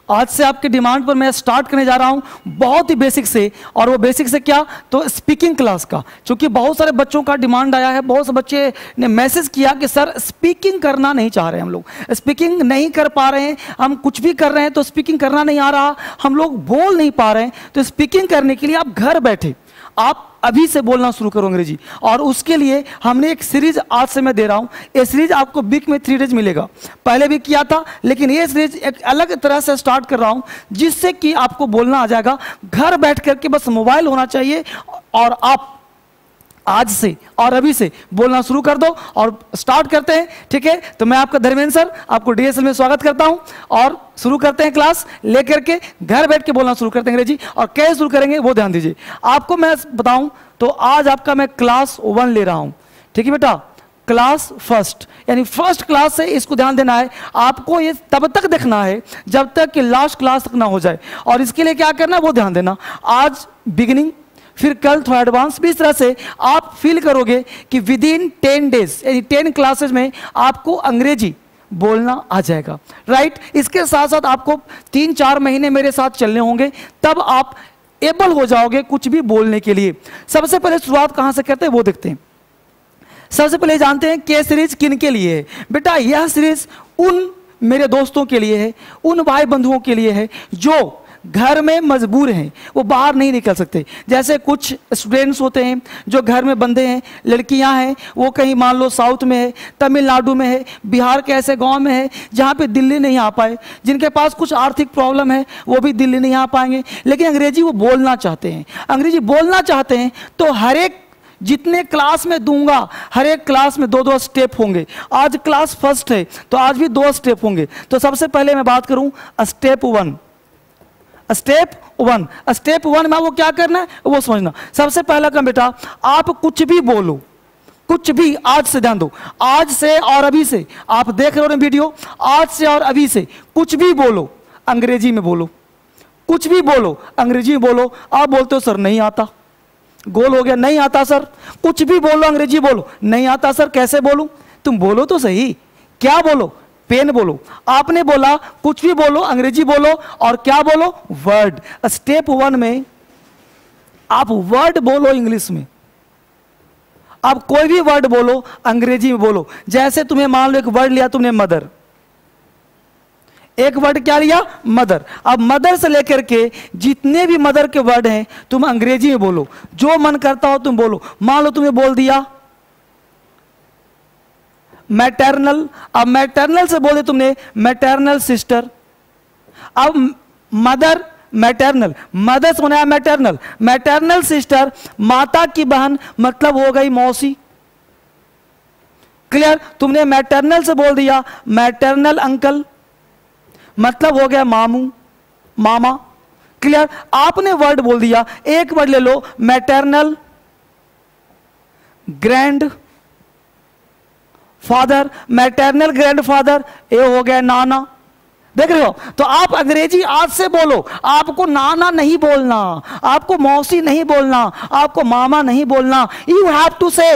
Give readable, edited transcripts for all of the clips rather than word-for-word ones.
आज से आपके डिमांड पर मैं स्टार्ट करने जा रहा हूं बहुत ही बेसिक से। और वो बेसिक से क्या, तो स्पीकिंग क्लास का, क्योंकि बहुत सारे बच्चों का डिमांड आया है। बहुत से बच्चे ने मैसेज किया कि सर स्पीकिंग करना नहीं चाह रहे, हम लोग स्पीकिंग नहीं कर पा रहे हैं, हम कुछ भी कर रहे हैं तो स्पीकिंग करना नहीं आ रहा, हम लोग बोल नहीं पा रहे हैं। तो स्पीकिंग करने के लिए आप घर बैठे आप अभी से बोलना शुरू करो अंग्रेजी। और उसके लिए हमने एक सीरीज आज से मैं दे रहा हूं। ये सीरीज आपको वीक में 3 डेज मिलेगा, पहले भी किया था, लेकिन ये सीरीज एक अलग तरह से स्टार्ट कर रहा हूं जिससे कि आपको बोलना आ जाएगा। घर बैठ करके बस मोबाइल होना चाहिए और आप आज से और अभी से बोलना शुरू कर दो और स्टार्ट करते हैं। ठीक है, तो मैं आपका धर्मेंद्र सर आपको डीएसएल में स्वागत करता हूं और शुरू करते हैं क्लास लेकर के। घर बैठ के बोलना शुरू करते हैं अंग्रेजी, और कैसे शुरू करेंगे वो ध्यान दीजिए। आपको मैं बताऊं तो आज आपका मैं क्लास 1 ले रहा हूं। ठीक है बेटा, क्लास फर्स्ट, यानी फर्स्ट क्लास से इसको ध्यान देना है। आपको ये तब तक देखना है जब तक कि लास्ट क्लास तक ना हो जाए, और इसके लिए क्या करना है वो ध्यान देना। आज बिगिनिंग, फिर कल थोड़ा एडवांस भी। इस तरह से आप फील करोगे कि विद इन 10 डेज यानी 10 क्लासेज में आपको अंग्रेजी बोलना आ जाएगा। राइट, इसके साथ साथ आपको 3-4 महीने मेरे साथ चलने होंगे, तब आप एबल हो जाओगे कुछ भी बोलने के लिए। सबसे पहले शुरुआत कहां से करते हैं वो देखते हैं। सबसे पहले जानते हैं कि सीरीज किन के लिए है। बेटा यह सीरीज उन मेरे दोस्तों के लिए है, उन भाई बंधुओं के लिए है जो घर में मजबूर हैं, वो बाहर नहीं निकल सकते। जैसे कुछ स्टूडेंट्स होते हैं जो घर में बंधे हैं, लड़कियां हैं वो कहीं मान लो साउथ में है, तमिलनाडु में है, बिहार के ऐसे गांव में है जहां पे दिल्ली नहीं आ पाए, जिनके पास कुछ आर्थिक प्रॉब्लम है वो भी दिल्ली नहीं आ पाएंगे, लेकिन अंग्रेजी वो बोलना चाहते हैं। अंग्रेजी बोलना चाहते हैं तो हर एक जितने क्लास में दूंगा हर एक क्लास में 2-2 स्टेप होंगे। आज क्लास फर्स्ट है तो आज भी 2 स्टेप होंगे। तो सबसे पहले मैं बात करूं स्टेप 1। स्टेप 1 में वो क्या करना है वो समझना। सबसे पहला काम बेटा, आप कुछ भी बोलो, कुछ भी, आज से ध्यान दो, आज से और अभी से आप देख रहे हो वीडियो, आज से और अभी से कुछ भी बोलो अंग्रेजी में बोलो, कुछ भी बोलो अंग्रेजी में बोलो। आप बोलते हो सर नहीं आता, गोल हो गया, नहीं आता सर। कुछ भी बोलो अंग्रेजी बोलो, नहीं आता सर कैसे बोलूं? तुम बोलो तो सही, क्या बोलो? पेन बोलो। आपने बोला कुछ भी बोलो अंग्रेजी बोलो, और क्या बोलो? वर्ड। स्टेप 1 में आप वर्ड बोलो इंग्लिश में, आप कोई भी वर्ड बोलो अंग्रेजी में बोलो। जैसे तुम्हें मान लो एक वर्ड लिया तुमने मदर, एक वर्ड क्या लिया? मदर। अब मदर से लेकर के जितने भी मदर के वर्ड हैं तुम अंग्रेजी में बोलो, जो मन करता हो तुम बोलो। मान लो तुम्हें बोल दिया मैटरनल, अब मैटरनल से बोले तुमने मैटरनल सिस्टर। अब मदर मैटरनल, मदर से बनाया मैटरनल, मैटरनल सिस्टर माता की बहन मतलब हो गई मौसी। क्लियर? तुमने मैटरनल से बोल दिया मैटरनल अंकल मतलब हो गया मामू मामा। क्लियर? आपने वर्ड बोल दिया, एक वर्ड ले लो maternal grandfather, maternal grandfather, ये हो गया नाना। देख रहे हो? तो आप अंग्रेजी आज से बोलो, आपको नाना नहीं बोलना, आपको मौसी नहीं बोलना, आपको मामा नहीं बोलना। यू हैव टू से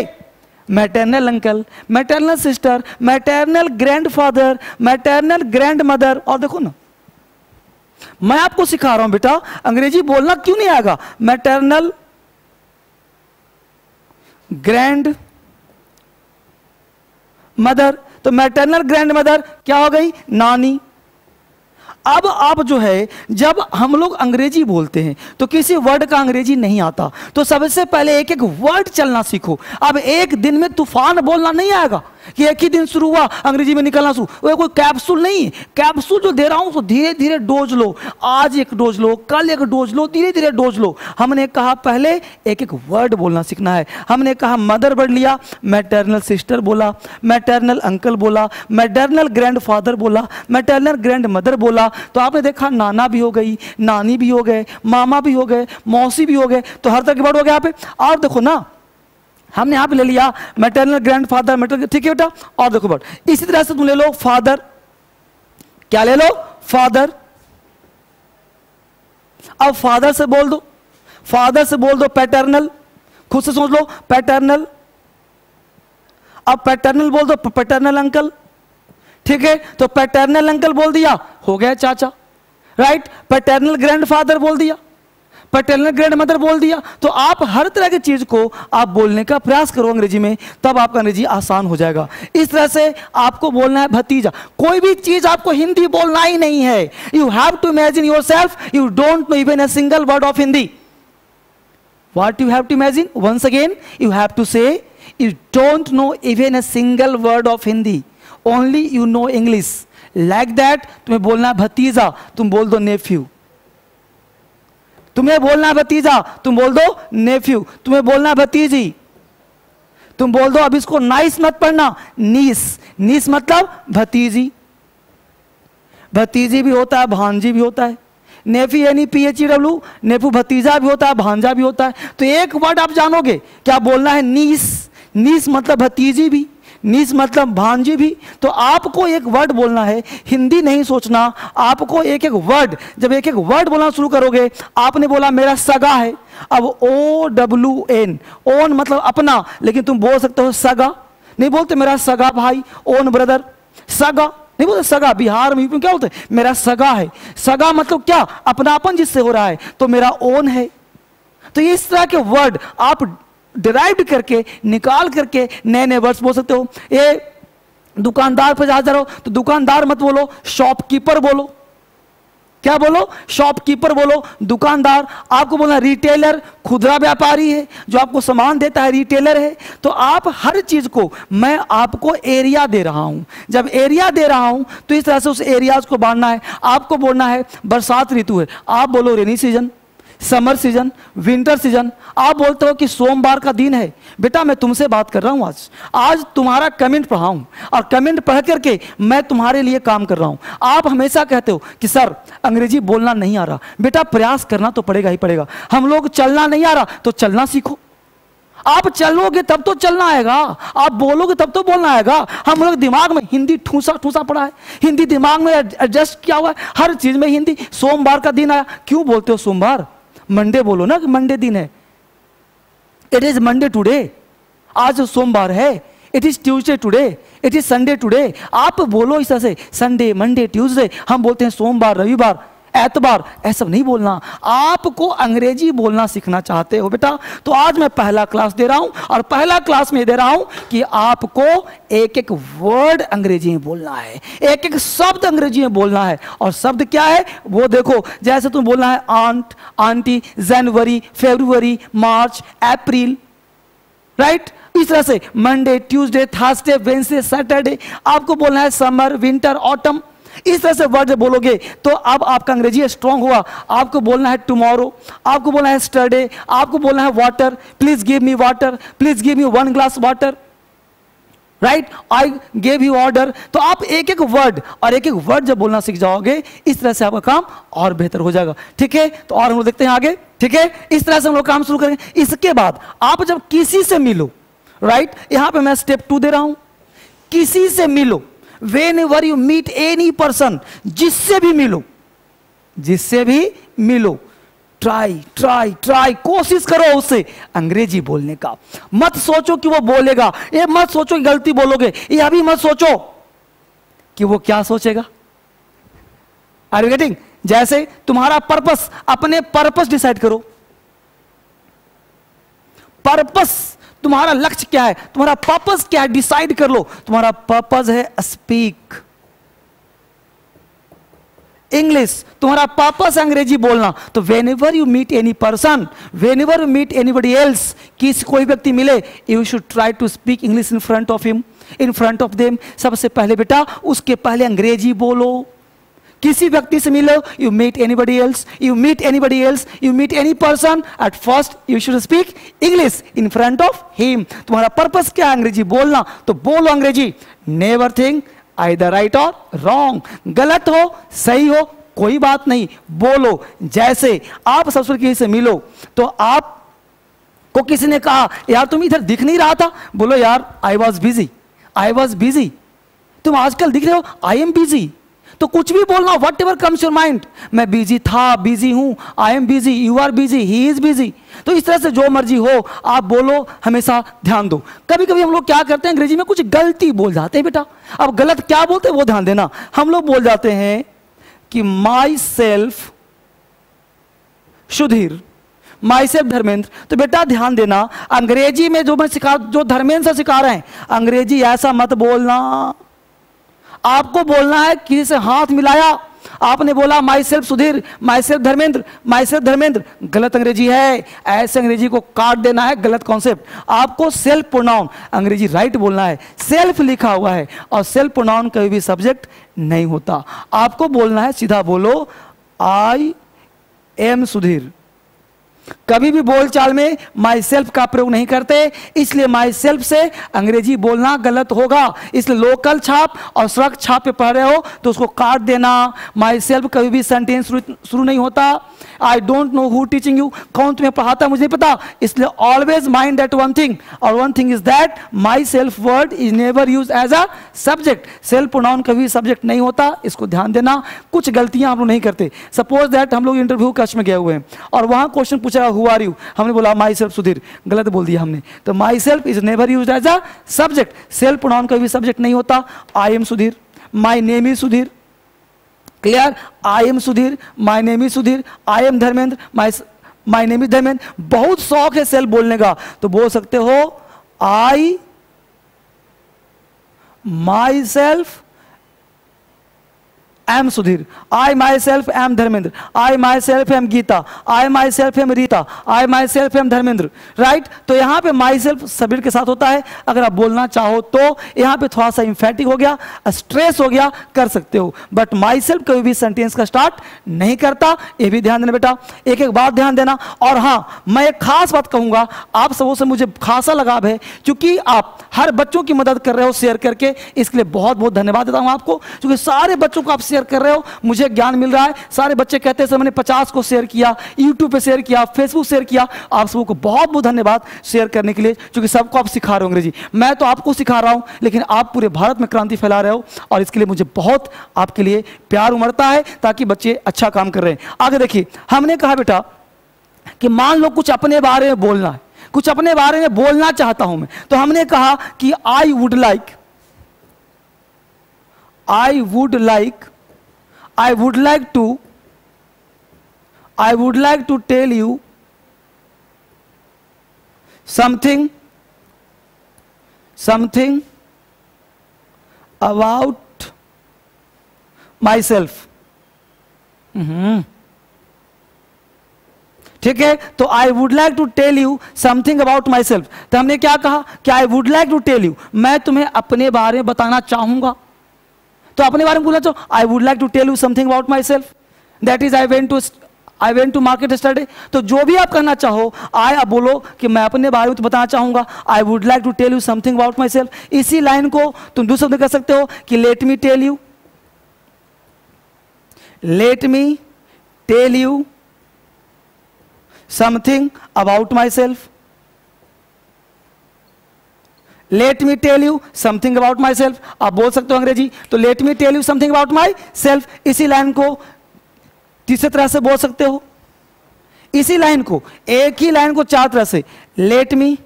maternal uncle, maternal sister, maternal grandfather, maternal grandmother. और देखो ना, मैं आपको सिखा रहा हूं बेटा अंग्रेजी बोलना क्यों नहीं आएगा। मैटरनल ग्रैंड मदर, तो मैटरनल ग्रैंड मदर क्या हो गई? नानी। अब आप जो है जब हम लोग अंग्रेजी बोलते हैं तो किसी वर्ड का अंग्रेजी नहीं आता, तो सबसे पहले एक एक वर्ड चलना सीखो। अब एक दिन में तूफान बोलना नहीं आएगा कि एक ही दिन शुरू हुआ अंग्रेजी में निकलना शुरू, वो कोई कैप्सूल नहीं है। कैप्सूल जो दे रहा हूं तो धीरे धीरे डोज लो, आज एक डोज लो, कल एक डोज लो, धीरे धीरे डोज लो। हमने कहा पहले एक एक वर्ड बोलना सीखना है। हमने कहा मदर वर्ड लिया, मैटरनल सिस्टर बोला, मैटरनल अंकल बोला, मैटरनल ग्रैंडफादर बोला, मैटरनल ग्रैंड मदर बोला। तो आपने देखा नाना भी हो गई, नानी भी हो गए, मामा भी हो गए, मौसी भी हो गए, तो हर तरह के वर्ड हो गए यहाँ पे। और देखो ना, हमने यहां पे ले लिया मैटरनल ग्रैंडफादर, मैटरनल, ठीक है बेटा। और देखो वर्ड इसी तरह से तुम ले लो फादर, क्या ले लो? फादर। अब फादर से बोल दो, फादर से बोल दो पैटर्नल, खुद से सोच लो पैटर्नल। अब पैटर्नल बोल दो पैटर्नल अंकल, ठीक है। तो पैटर्नल अंकल बोल दिया, हो गया चाचा। राइट, पैटर्नल ग्रैंडफादर बोल दिया, पैटर्नल ग्रैंड मदर बोल दिया। तो आप हर तरह की चीज को आप बोलने का प्रयास करो अंग्रेजी में, तब आपका अंग्रेजी आसान हो जाएगा। इस तरह से आपको बोलना है भतीजा। कोई भी चीज आपको हिंदी बोलना ही नहीं है। You have to imagine yourself, you don't know even a single word of Hindi. What you have to imagine? Once again you have to say you don't know even a single word of Hindi, only you know English. Like that तुम्हें बोलना है भतीजा, तुम बोल दो नेफ्यू। तुम्हें बोलना है भतीजा, तुम बोल दो नेफ्यू। तुम्हें बोलना है भतीजी, तुम बोल दो, अब इसको नाइस मत पढ़ना, नीस। नीस मतलब भतीजी। भतीजी भी होता है, भांजी भी होता है। नेफी यानी PHEW, नेफू भतीजा भी होता है, भांजा भी होता है। तो एक वर्ड आप जानोगे क्या बोलना है, नीस। नीस मतलब भतीजी भी, नीस मतलब भांजी भी। तो आपको एक वर्ड बोलना है, हिंदी नहीं सोचना। आपको एक एक वर्ड, जब एक एक वर्ड बोलना शुरू करोगे, आपने बोला मेरा सगा है, अब OWN, ओन मतलब अपना, लेकिन तुम बोल सकते हो सगा, नहीं बोलते मेरा सगा भाई, ओन ब्रदर। सगा नहीं बोलते, सगा बिहार में क्या बोलते, मेरा सगा है। सगा मतलब क्या, अपनापन जिससे हो रहा है, तो मेरा ओन है। तो इस तरह के वर्ड आप डिराइव्ड करके, निकाल करके नए नए वर्ड्स बोल सकते हो। ये दुकानदार पर जा रहे हो तो दुकानदार मत बोलो, शॉपकीपर बोलो। क्या बोलो, शॉपकीपर बोलो। दुकानदार आपको बोलना रिटेलर, खुदरा व्यापारी है जो आपको सामान देता है, रिटेलर है। तो आप हर चीज को, मैं आपको एरिया दे रहा हूं, जब एरिया दे रहा हूं तो इस तरह से उस एरियाज को बांटना है। आपको बोलना है बरसात ऋतु है, आप बोलो rainy season, summer season, winter season. आप बोलते हो कि सोमवार का दिन है, बेटा मैं तुमसे बात कर रहा हूं, आज तुम्हारा कमेंट पढ़ा हूं और कमेंट पढ़ करके मैं तुम्हारे लिए काम कर रहा हूं। आप हमेशा कहते हो कि सर अंग्रेजी बोलना नहीं आ रहा, बेटा प्रयास करना तो पड़ेगा ही पड़ेगा। हम लोग चलना नहीं आ रहा तो चलना सीखो। आप चलोगे तब तो चलना आएगा, आप बोलोगे तब तो बोलना आएगा। हम लोग दिमाग में हिंदी ठूसा ठूसा पड़ा है, हिंदी दिमाग में एडजस्ट किया हुआ है, हर चीज में हिंदी। सोमवार का दिन आया, क्यों बोलते हो सोमवार? मंडे बोलो ना कि मंडे दिन है, इट इज मंडे टुडे, आज सोमवार है। It is Tuesday today, it is Sunday today. आप बोलो इस तरह से, संडे, मंडे, ट्यूसडे। हम बोलते हैं सोमवार, रविवार, एतबार, ऐसा नहीं बोलना। आपको अंग्रेजी बोलना सीखना चाहते हो बेटा, तो आज मैं पहला क्लास दे रहा हूं, और पहला क्लास में दे रहा हूं कि आपको एक एक वर्ड अंग्रेजी में बोलना है, एक एक शब्द अंग्रेजी में बोलना है। और शब्द क्या है वो देखो, जैसे तुम बोलना है आंट, आंटी, जनवरी, फरवरी, मार्च, अप्रैल, राइट। इस तरह से Monday, Tuesday, Thursday, Wednesday, Saturday. आपको बोलना है समर, विंटर, ऑटम। इस तरह से वर्ड बोलोगे तो अब आपका अंग्रेजी स्ट्रांग हुआ। आपको बोलना है टुमारो, आपको बोलना है स्टरडे, आपको बोलना है water, please give me water, please give me 1 glass water, right, I gave you order. तो आप एक एक वर्ड और एक एक वर्ड जब बोलना सीख जाओगे, इस तरह से आपका काम और बेहतर हो जाएगा। ठीक है, तो और हम लोग देखते हैं आगे। ठीक है, इस तरह से हम लोग काम शुरू करेंगे। इसके बाद आप जब किसी से मिलो, राइट, यहां पे मैं स्टेप 2 दे रहा हूं, किसी से मिलो। Whenever you meet any person, जिससे भी मिलो, जिससे भी मिलो, ट्राई कोशिश करो उससे अंग्रेजी बोलने का। मत सोचो कि वो बोलेगा, ये मत सोचो कि गलती बोलोगे, ये अभी मत सोचो कि वो क्या सोचेगा। Are you getting? जैसे तुम्हारा पर्पस, अपने पर्पस डिसाइड करो। पर्पस, तुम्हारा लक्ष्य क्या है, तुम्हारा पर्पस क्या है, डिसाइड कर लो। तुम्हारा पर्पस है स्पीक इंग्लिश, तुम्हारा पर्पस अंग्रेजी बोलना। तो whenever you meet any person, whenever you meet anybody else, किसी कोई व्यक्ति मिले, you should try to speak English in front of him, in front of them. सबसे पहले बेटा उसके पहले अंग्रेजी बोलो। किसी व्यक्ति से मिलो, you meet anybody else, you meet anybody else, you meet any person, at first you should speak English in front of him. तुम्हारा पर्पस क्या है, अंग्रेजी बोलना, तो बोलो अंग्रेजी। नेवर थिंक आइदर राइट और रॉन्ग, गलत हो सही हो कोई बात नहीं, बोलो। जैसे आप सबसे किसी से मिलो तो आप को किसी ने कहा यार तुम इधर दिख नहीं रहा था, बोलो यार I was busy, I was busy. तुम आजकल दिख रहे हो, आई एम बिजी। तो कुछ भी बोलना, whatever comes your mind, मैं बिजी था, बिजी हूं, I am busy, you are busy, he is busy. तो इस तरह से जो मर्जी हो आप बोलो, हमेशा ध्यान दो। कभी कभी हम लोग क्या करते हैं, अंग्रेजी में कुछ गलती बोल जाते हैं बेटा। अब गलत क्या बोलते हैं वो ध्यान देना। हम लोग बोल जाते हैं कि my self Sudhir, my self Dharmendra, तो बेटा ध्यान देना, अंग्रेजी में जो मैं सिखा, जो धर्मेंद्र से सिखा रहे हैं, अंग्रेजी ऐसा मत बोलना। आपको बोलना है किसी से हाथ मिलाया, आपने बोला my self Sudhir, my self Dharmendra, my self Dharmendra, गलत अंग्रेजी है। ऐसे अंग्रेजी को काट देना है, गलत कॉन्सेप्ट। आपको सेल्फ प्रोनाउन अंग्रेजी राइट बोलना है, सेल्फ लिखा हुआ है, और सेल्फ प्रोनाउन कभी भी सब्जेक्ट नहीं होता। आपको बोलना है, सीधा बोलो आई एम सुधीर। कभी भी बोलचाल में माई सेल्फ का प्रयोग नहीं करते, इसलिए माई सेल्फ से अंग्रेजी बोलना गलत होगा। इसलिए लोकल छाप और स्वर्ग छाप पे पढ़ रहे हो तो उसको काट देना। माई सेल्फ कभी भी सेंटेंस शुरू नहीं होता। I don't know who teaching you, कौन तुम्हें पढ़ाता मुझे नहीं पता। इसलिए always mind that one thing, और one thing is that myself word is never use as a subject. Self pronoun कभी सब्जेक्ट नहीं होता, इसको ध्यान देना। कुछ गलतियां हम लोग नहीं करते। सपोज दैट हम लोग इंटरव्यू कक्ष में गए हुए हैं और वहां क्वेश्चन पूछा हु आर यू, हमने बोला माई सेल्फ सुधीर, गलत बोल दिया हमने। तो myself is never use as a subject. Self pronoun कभी सब्जेक्ट नहीं होता। I am Sudhir, my name is Sudhir, clear, I am Sudhir, my name is Sudhir, I am Dharmendra, my name is Dharmendra. बहुत शौक है सेल्फ बोलने का तो बोल सकते हो I myself am Sudhir, I myself am Dharmendra, I myself am Geeta, I myself am Rita, I myself am Dharmendra. Right, तो यहां पे माई सेल्फ सब्जेक्ट के साथ होता है। अगर आप बोलना चाहो तो यहां पे थोड़ा सा इंफेटिक हो गया, स्ट्रेस हो गया, कर सकते हो, बट माई सेल्फ कभी भी सेंटेंस का स्टार्ट नहीं करता। ये भी ध्यान देना बेटा, एक एक बात ध्यान देना। और हाँ, मैं एक खास बात कहूंगा, आप सबों से मुझे खासा लगाव है क्योंकि आप हर बच्चों की मदद कर रहे हो शेयर करके, इसके लिए बहुत बहुत धन्यवाद देता हूं आपको, क्योंकि सारे बच्चों को आप शेयर कर रहे हो, मुझे ज्ञान मिल रहा है। सारे बच्चे कहते हैं सर मैंने 50 को शेयर किया, यूट्यूब पे शेयर किया, फेसबुक शेयर किया। आप सबको बहुत बहुत धन्यवाद शेयर करने के लिए, क्योंकि सबको आप सिखा रहे हो अंग्रेजी। मैं तो आपको सिखा रहा हूं, लेकिन आप पूरे भारत में क्रांति फैला रहे हो, और इसके लिए मुझे बहुत आपके लिए प्यार उमड़ता है, ताकि बच्चे अच्छा काम कर रहे हैं। आगे देखिए, हमने कहा बेटा कि मान लो कुछ अपने बारे में बोलना है, कुछ अपने बारे में बोलना चाहता हूं मैं, तो हमने कहा कि I would like to tell you something about myself। ठीक है, तो I would like to tell you something about myself. तो हमने क्या कहा कि I would like to tell you, मैं तुम्हें अपने बारे में बताना चाहूंगा। तो अपने बारे में बोलना चाहो, I would like to tell you something about myself, that is I went to market study. तो जो भी आप कहना चाहो, आप बोलो कि मैं अपने बारे में तो बताना चाहूंगा, I would like to tell you something about myself. इसी लाइन को तुम दूसरे शब्द कह सकते हो कि let me tell you something about myself. Let me tell you something about myself, आप बोल सकते हो अंग्रेजी। तो let me tell you something about myself, इसी लाइन को तीसरे तरह से बोल सकते हो। इसी लाइन को, एक ही लाइन को चार तरह से, let me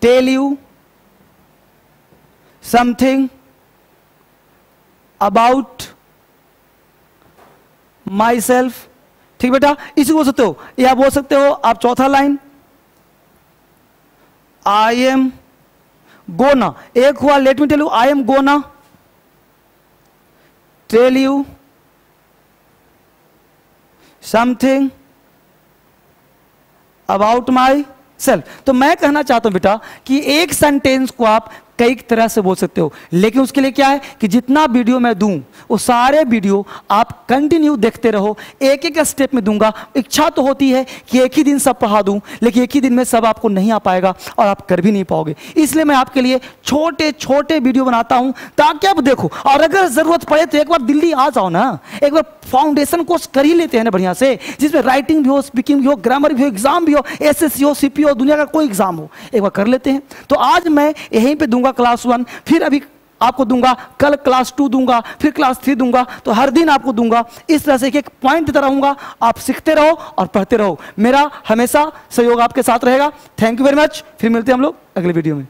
tell you something about myself. ठीक बेटा, इसी को बोल सकते हो, या बोल सकते हो आप चौथा लाइन, आई एम गोना। एक हुआ let me tell you, I am gonna tell you something about myself. तो मैं कहना चाहता हूं बेटा कि एक सेंटेंस को आप कई तरह से बोल सकते हो, लेकिन उसके लिए क्या है कि जितना वीडियो मैं दूं वो सारे वीडियो आप कंटिन्यू देखते रहो, एक एक स्टेप में दूंगा। इच्छा तो होती है कि एक ही दिन सब पढ़ा दूं, लेकिन एक ही दिन में सब आपको नहीं आ पाएगा और आप कर भी नहीं पाओगे। इसलिए मैं आपके लिए छोटे छोटे वीडियो बनाता हूं ताकि आप देखो, और अगर जरूरत पड़े तो एक बार दिल्ली आ जाओ ना, एक बार फाउंडेशन कोर्स कर ही लेते हैं ना बढ़िया से, जिसमें राइटिंग भी हो, स्पीकिंग भी हो, ग्रामर भी हो, एग्जाम भी हो, एसएससी हो, सीपी हो, दुनिया का कोई एग्जाम हो, एक बार कर लेते हैं। तो आज मैं यहीं पे दूंगा क्लास 1, फिर अभी आपको दूंगा, कल क्लास 2 दूंगा, फिर क्लास 3 दूंगा, तो हर दिन आपको दूंगा। इस तरह से एक एक पॉइंट देता रहूंगा, आप सीखते रहो और पढ़ते रहो। मेरा हमेशा सहयोग आपके साथ रहेगा। थैंक यू वेरी मच, फिर मिलते हैं हम लोग अगले वीडियो में।